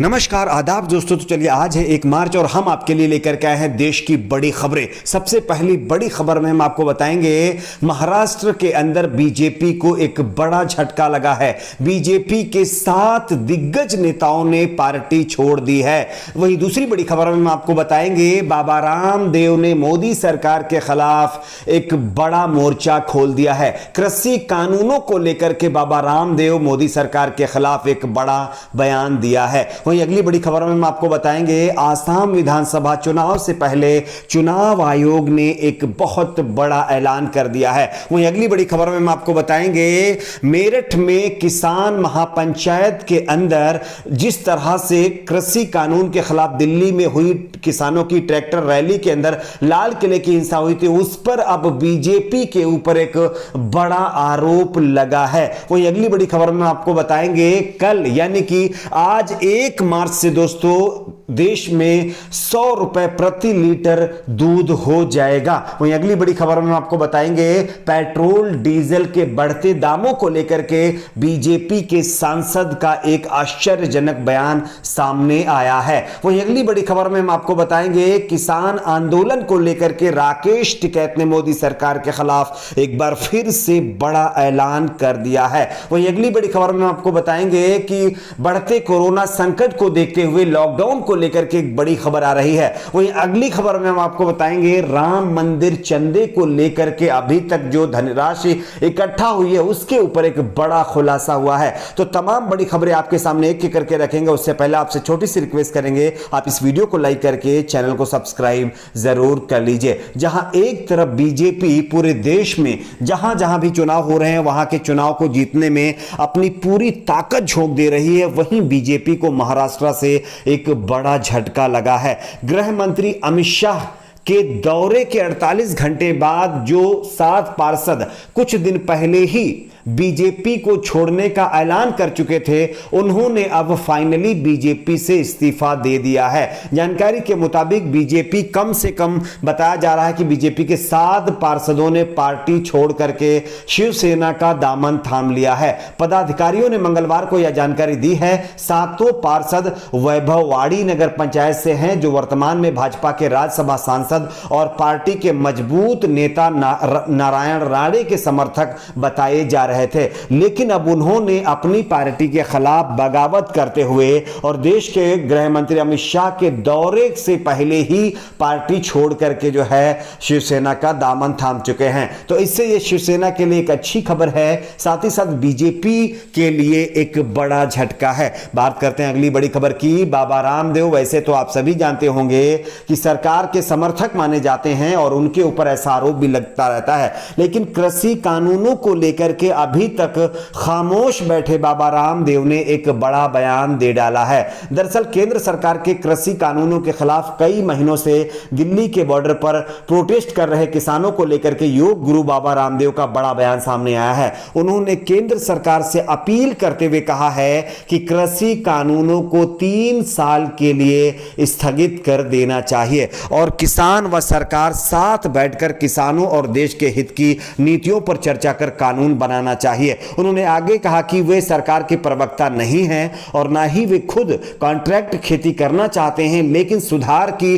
नमस्कार आदाब दोस्तों। तो चलिए आज है 1 मार्च और हम आपके लिए लेकर के आए हैं देश की बड़ी खबरें। सबसे पहली बड़ी खबर में हम आपको बताएंगे महाराष्ट्र के अंदर बीजेपी को एक बड़ा झटका लगा है। बीजेपी के 7 दिग्गज नेताओं ने पार्टी छोड़ दी है। वहीं दूसरी बड़ी खबर में हम आपको बताएंगे बाबा रामदेव ने मोदी सरकार के खिलाफ एक बड़ा मोर्चा खोल दिया है। कृषि कानूनों को लेकर के बाबा रामदेव मोदी सरकार के खिलाफ एक बड़ा बयान दिया है। वहीं अगली बड़ी खबर में हम आपको बताएंगे आसाम विधानसभा चुनाव से पहले चुनाव आयोग ने एक बहुत बड़ा ऐलान कर दिया है। वहीं अगली बड़ी खबर में हम आपको बताएंगे मेरठ में किसान महापंचायत के अंदर जिस तरह से कृषि कानून के खिलाफ दिल्ली में हुई किसानों की ट्रैक्टर रैली के अंदर लाल किले की हिंसा हुई थी, उस पर अब बीजेपी के ऊपर एक बड़ा आरोप लगा है। वहीं अगली बड़ी खबर में आपको बताएंगे कल यानी कि आज 1 मार्च से दोस्तों देश में 100 रुपए प्रति लीटर दूध हो जाएगा। वहीं अगली बड़ी खबर में आपको बताएंगे पेट्रोल डीजल के बढ़ते दामों को लेकर के बीजेपी के सांसद का एक आश्चर्यजनक बयान सामने आया है। वहीं अगली बड़ी खबर में हम आपको बताएंगे किसान आंदोलन को लेकर के राकेश टिकैत ने मोदी सरकार के खिलाफ एक बार फिर से बड़ा ऐलान कर दिया है। वहीं अगली बड़ी खबर में आपको बताएंगे कि बढ़ते कोरोना संकट को देखते हुए लॉकडाउन को लेकर के एक बड़ी खबर आ रही है। वहीं अगली खबर में हम आपको बताएंगे राम मंदिर चंदे को लेकर के अभी तक जो धनराशि इकट्ठा हुई है उसके ऊपर एक बड़ा खुलासा हुआ है। तो तमाम बड़ी खबरें आपके सामने एक एक करके रखेंगे। उससे पहले आपसे छोटी सी रिक्वेस्ट करेंगे, आप इस वीडियो को लाइक करके चैनल को सब्सक्राइब जरूर कर लीजिए। जहां एक तरफ बीजेपी पूरे देश में जहां जहां भी चुनाव हो रहे हैं वहां के चुनाव को जीतने में अपनी पूरी ताकत झोंक दे रही है, वहीं बीजेपी को महाराष्ट्र से एक बड़ा झटका लगा है। गृह मंत्री अमित शाह के दौरे के 48 घंटे बाद जो 7 पार्षद कुछ दिन पहले ही बीजेपी को छोड़ने का ऐलान कर चुके थे, उन्होंने अब फाइनली बीजेपी से इस्तीफा दे दिया है। जानकारी के मुताबिक बीजेपी कम से कम बताया जा रहा है कि बीजेपी के 7 पार्षदों ने पार्टी छोड़ करके शिवसेना का दामन थाम लिया है। पदाधिकारियों ने मंगलवार को यह जानकारी दी है। 7 पार्षद वैभववाड़ी नगर पंचायत से हैं, जो वर्तमान में भाजपा के राज्यसभा सांसद और पार्टी के मजबूत नेता नारायण राणे के समर्थक बताए जा रहे थे। लेकिन अब उन्होंने अपनी पार्टी के खिलाफ बगावत करते हुए और देश के गृह मंत्री अमित शाह के दौरे से पहले ही पार्टी छोड़ करके जो है शिवसेना का दामन थाम चुके हैं। तो इससे ये शिवसेना के लिए एक अच्छी खबर है, साथ ही साथ बीजेपी के लिए एक बड़ा झटका है। बात करते हैं अगली बड़ी खबर की। बाबा रामदेव वैसे तो आप सभी जानते होंगे कि सरकार के समर्थक माने जाते हैं और उनके ऊपर ऐसा आरोप भी लगता रहता है, लेकिन कृषि कानूनों को लेकर के अभी तक खामोश बैठे बाबा रामदेव ने एक बड़ा बयान दे डाला है। दरअसल केंद्र सरकार के कृषि कानूनों के खिलाफ कई महीनों से दिल्ली के बॉर्डर पर प्रोटेस्ट कर रहे किसानों को लेकर के योग गुरु बाबा रामदेव का बड़ा बयान सामने आया है। उन्होंने केंद्र सरकार से अपील करते हुए कहा है कि कृषि कानूनों को 3 साल के लिए स्थगित कर देना चाहिए और किसान व सरकार साथ बैठकर किसानों और देश के हित की नीतियों पर चर्चा कर कानून बनाना चाहिए। उन्होंने आगे कहा कि वे सरकार के प्रवक्ता नहीं हैं और ना ही वे खुद कॉन्ट्रैक्ट खेती करना चाहते हैं, लेकिन सुधार की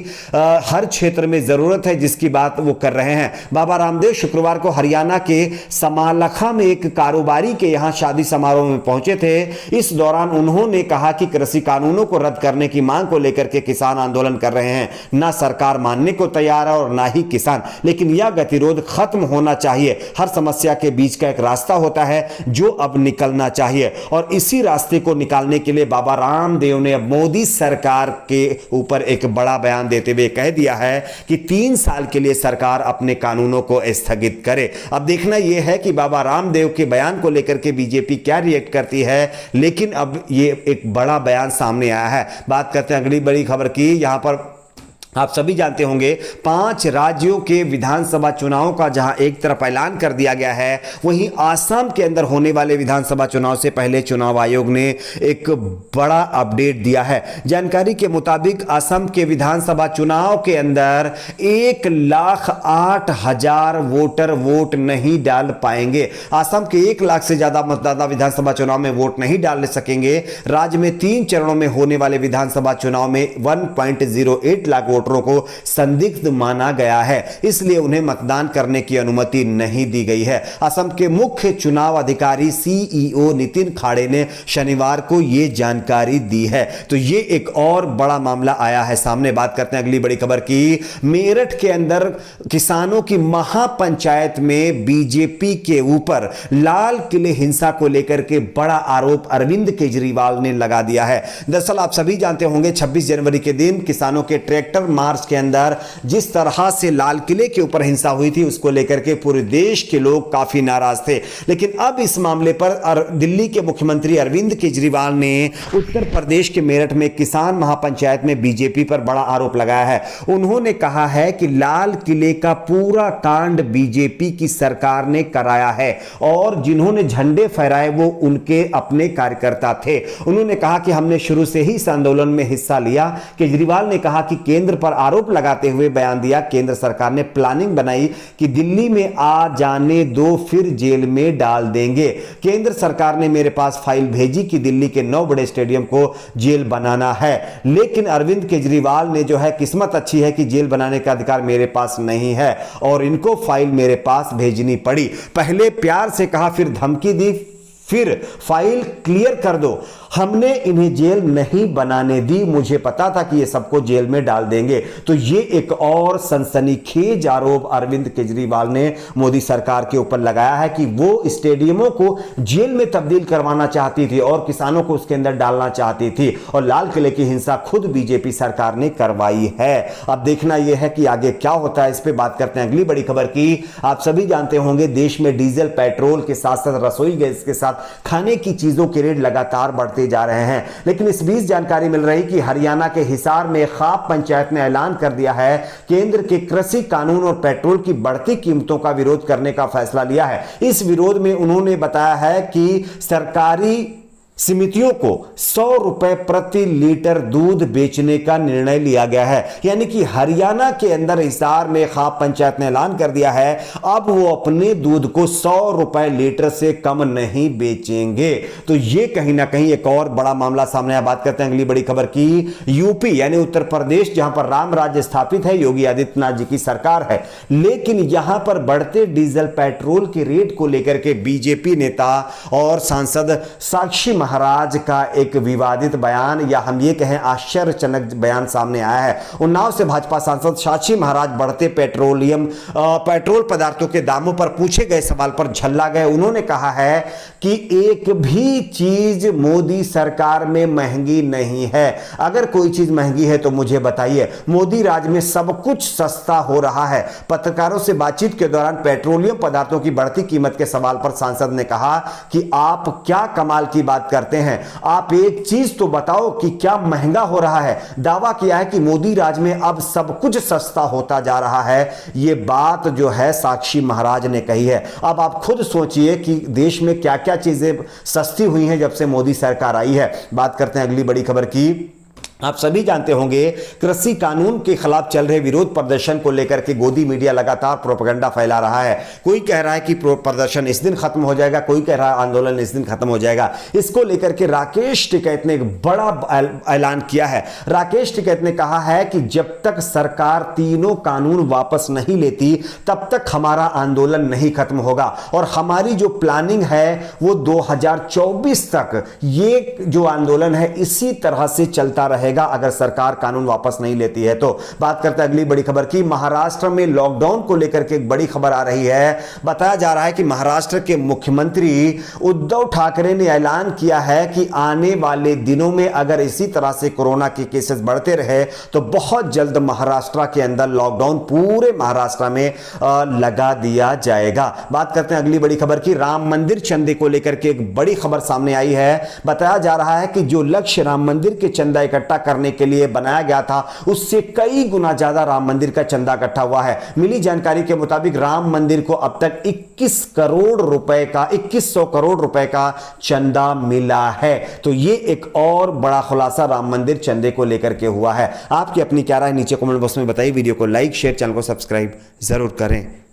हर क्षेत्र में जरूरत है जिसकी बात वो कर रहे हैं। बाबा रामदेव शुक्रवार को हरियाणा के समालखा में एक कारोबारी के यहां शादी समारोह में पहुंचे थे। इस दौरान उन्होंने कहा कि कृषि कानूनों को रद्द करने की मांग को लेकर के किसान आंदोलन कर रहे हैं। ना सरकार मानने को तैयार है और ना ही किसान, लेकिन यह गतिरोध खत्म होना चाहिए। हर समस्या के बीच का एक रास्ता होता है जो अब निकलना चाहिए और इसी रास्ते को निकालने के लिए बाबा रामदेव ने अब मोदी सरकार के ऊपर एक बड़ा बयान देते हुए कह दिया है कि 3 साल के लिए सरकार अपने कानूनों को स्थगित करे। अब देखना यह है कि बाबा रामदेव के बयान को लेकर के बीजेपी क्या रिएक्ट करती है, लेकिन अब यह एक बड़ा बयान सामने आया है। बात करते हैं अगली बड़ी खबर की। यहां पर आप सभी जानते होंगे 5 राज्यों के विधानसभा चुनाव का जहां एक तरफ ऐलान कर दिया गया है, वहीं आसाम के अंदर होने वाले विधानसभा चुनाव से पहले चुनाव आयोग ने एक बड़ा अपडेट दिया है। जानकारी के मुताबिक असम के विधानसभा चुनाव के अंदर 1,08,000 वोटर वोट नहीं डाल पाएंगे। असम के 1 लाख से ज्यादा मतदाता विधानसभा चुनाव में वोट नहीं डाल सकेंगे। राज्य में 3 चरणों में होने वाले विधानसभा चुनाव में 1.08 लाख वोटरों को संदिग्ध माना गया है, इसलिए उन्हें मतदान करने की अनुमति नहीं दी गई है। असम के मुख्य चुनाव अधिकारी सीईओ नितिन खाड़े ने शनिवार को यह जानकारी दी है। तो यह एक और बड़ा मामला आया है सामने। बात करते हैं अगली बड़ी खबर की। मेरठ के अंदर किसानों की महापंचायत में बीजेपी के ऊपर लाल किले हिंसा को लेकर के बड़ा आरोप अरविंद केजरीवाल ने लगा दिया है। दरअसल आप सभी जानते होंगे 26 जनवरी के दिन किसानों के ट्रैक्टर मार्च के अंदर जिस तरह से लाल किले के ऊपर हिंसा हुई थी, उसको लेकर के पूरे देश के लोग काफी नाराज थे। लेकिन अब इस मामले पर दिल्ली के मुख्यमंत्री अरविंद केजरीवाल ने उत्तर प्रदेश के मेरठ में किसान महापंचायत में बीजेपी पर बड़ा आरोप लगाया है। उन्होंने कहा है कि लाल किले का पूरा कांड बीजेपी की सरकार ने कराया है और जिन्होंने झंडे फहराए वो उनके अपने कार्यकर्ता थे। उन्होंने कहा कि हमने शुरू से ही इस आंदोलन में हिस्सा लिया। केजरीवाल ने कहा कि केंद्र पर आरोप लगाते हुए बयान दिया, केंद्र सरकार ने प्लानिंग बनाई कि दिल्ली में आ जाने दो फिर जेल में डाल देंगे। केंद्र सरकार ने मेरे पास फाइल भेजी कि दिल्ली के 9 बड़े स्टेडियम को जेल बनाना है, लेकिन अरविंद केजरीवाल ने जो है किस्मत अच्छी है कि जेल बनाने का अधिकार मेरे पास नहीं है और इनको फाइल मेरे पास भेजनी पड़ी। पहले प्यार से कहा, फिर धमकी दी, फिर फाइल क्लियर कर दो। हमने इन्हें जेल नहीं बनाने दी, मुझे पता था कि ये सबको जेल में डाल देंगे। तो ये एक और सनसनीखेज आरोप अरविंद केजरीवाल ने मोदी सरकार के ऊपर लगाया है कि वो स्टेडियमों को जेल में तब्दील करवाना चाहती थी और किसानों को उसके अंदर डालना चाहती थी और लाल किले की हिंसा खुद बीजेपी सरकार ने करवाई है। अब देखना यह है कि आगे क्या होता है। इस पर बात करते हैं अगली बड़ी खबर की। आप सभी जानते होंगे देश में डीजल, पेट्रोल के साथ साथ रसोई गैस के साथ खाने की चीजों के रेट लगातार बढ़ते जा रहे हैं। लेकिन इस बीच जानकारी मिल रही कि हरियाणा के हिसार में खाप पंचायत ने ऐलान कर दिया है, केंद्र के कृषि कानून और पेट्रोल की बढ़ती कीमतों का विरोध करने का फैसला लिया है। इस विरोध में उन्होंने बताया है कि सरकारी समितियों को 100 रुपए प्रति लीटर दूध बेचने का निर्णय लिया गया है। यानी कि हरियाणा के अंदर हिसार में खाप पंचायत ने ऐलान कर दिया है, अब वो अपने दूध को 100 रुपए लीटर से कम नहीं बेचेंगे। तो ये कहीं ना कहीं एक और बड़ा मामला सामने आया। बात करते हैं अगली बड़ी खबर की। यूपी यानी उत्तर प्रदेश, जहां पर राम राज्य स्थापित है, योगी आदित्यनाथ जी की सरकार है, लेकिन यहां पर बढ़ते डीजल, पेट्रोल के रेट को लेकर के बीजेपी नेता और सांसद साक्षी महाराज का एक विवादित बयान, या हम ये कहें आश्चर्यजनक बयान सामने आया है। उन्नाव से भाजपा सांसद साक्षी महाराज बढ़ते पेट्रोल पदार्थों के दामों पर पूछे गए सवाल पर झल्ला गए। उन्होंने कहा है कि एक भी चीज मोदी सरकार में महंगी नहीं है। अगर कोई चीज महंगी है तो मुझे बताइए। मोदी राज में सब कुछ सस्ता हो रहा है। पत्रकारों से बातचीत के दौरान पेट्रोलियम पदार्थों की बढ़ती कीमत के सवाल पर सांसद ने कहा कि आप क्या कमाल की बात करते हैं, आप एक चीज तो बताओ कि क्या महंगा हो रहा है। दावा किया है कि मोदी राज में अब सब कुछ सस्ता होता जा रहा है। यह बात जो है साक्षी महाराज ने कही है। अब आप खुद सोचिए कि देश में क्या क्या चीजें सस्ती हुई हैं जब से मोदी सरकार आई है। बात करते हैं अगली बड़ी खबर की। आप सभी जानते होंगे कृषि कानून के खिलाफ चल रहे विरोध प्रदर्शन को लेकर के गोदी मीडिया लगातार प्रोपेगेंडा फैला रहा है। कोई कह रहा है कि प्रदर्शन इस दिन खत्म हो जाएगा, कोई कह रहा है आंदोलन इस दिन खत्म हो जाएगा। इसको लेकर के राकेश टिकैत ने एक बड़ा ऐलान किया है। राकेश टिकैत ने कहा है कि जब तक सरकार तीनों कानून वापस नहीं लेती तब तक हमारा आंदोलन नहीं खत्म होगा और हमारी जो प्लानिंग है वो 2024 तक ये जो आंदोलन है इसी तरह से चलता रहेगा अगर सरकार कानून वापस नहीं लेती है तो। बात करते हैं अगली बड़ी खबर की। महाराष्ट्र में लॉकडाउन को लेकर के एक बड़ी खबर आ रही है। बताया जा रहा है कि महाराष्ट्र के मुख्यमंत्री उद्धव ठाकरे ने ऐलान किया है कि आने वाले दिनों में अगर इसी तरह से कोरोना के केसेस बढ़ते रहे तो बहुत जल्द महाराष्ट्र के अंदर लॉकडाउन पूरे महाराष्ट्र में लगा दिया जाएगा। बात करते हैं अगली बड़ी खबर की। राम मंदिर चंदे को लेकर के एक बड़ी खबर सामने आई है। बताया जा रहा है कि जो लक्ष्य राम मंदिर के चंदा इकट्ठा करने के लिए बनाया गया था उससे कई गुना ज्यादा राम मंदिर का चंदा इकट्ठा हुआ है। मिली जानकारी के मुताबिक राम मंदिर को अब तक 2100 करोड़ रुपए का चंदा मिला है। तो यह एक और बड़ा खुलासा राम मंदिर चंदे को लेकर के हुआ है। आपकी अपनी क्या राय नीचे कमेंट बॉक्स में बताइए। वीडियो को लाइक शेयर, चैनल को सब्सक्राइब जरूर करें।